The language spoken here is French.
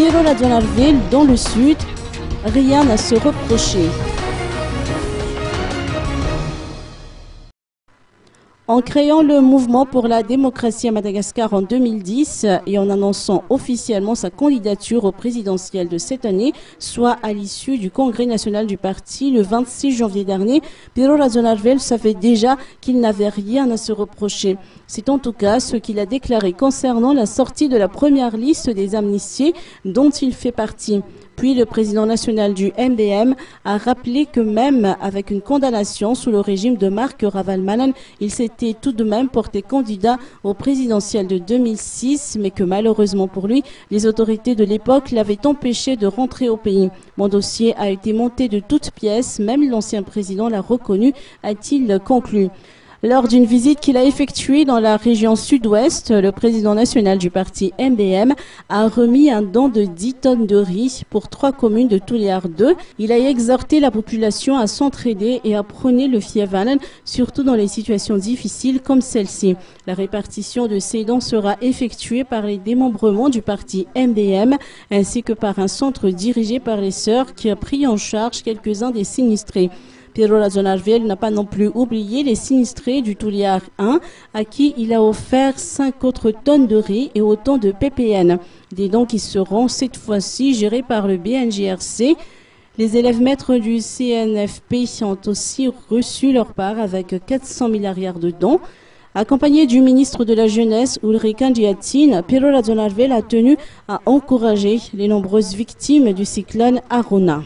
Piero Razonarville, dans le sud, rien à se reprocher. En créant le mouvement pour la démocratie à Madagascar en 2010 et en annonçant officiellement sa candidature au présidentiel de cette année, soit à l'issue du congrès national du parti le 26 janvier dernier, Piero Razonarville savait déjà qu'il n'avait rien à se reprocher. C'est en tout cas ce qu'il a déclaré concernant la sortie de la première liste des amnistiés dont il fait partie. Puis le président national du MBM a rappelé que même avec une condamnation sous le régime de Marc Ravalomanan, il s'était tout de même porté candidat au présidentiel de 2006, mais que malheureusement pour lui, les autorités de l'époque l'avaient empêché de rentrer au pays. Mon dossier a été monté de toutes pièces, même l'ancien président l'a reconnu, a-t-il conclu. Lors d'une visite qu'il a effectuée dans la région sud-ouest, le président national du parti MBM a remis un don de 10 tonnes de riz pour 3 communes de Tuliar 2. Il a exhorté la population à s'entraider et à prôner le fievalen, surtout dans les situations difficiles comme celle-ci. La répartition de ces dons sera effectuée par les démembrements du parti MBM ainsi que par un centre dirigé par les sœurs qui a pris en charge quelques-uns des sinistrés. Piero Razonarville n'a pas non plus oublié les sinistrés du Tuliar 1 à qui il a offert 5 autres tonnes de riz et autant de PPN. Des dons qui seront cette fois-ci gérés par le BNGRC. Les élèves maîtres du CNFP ont aussi reçu leur part avec 400 milliards de dons. Accompagné du ministre de la Jeunesse, Ulrika Ndiaye, Piero Razonarville a tenu à encourager les nombreuses victimes du cyclone Aruna.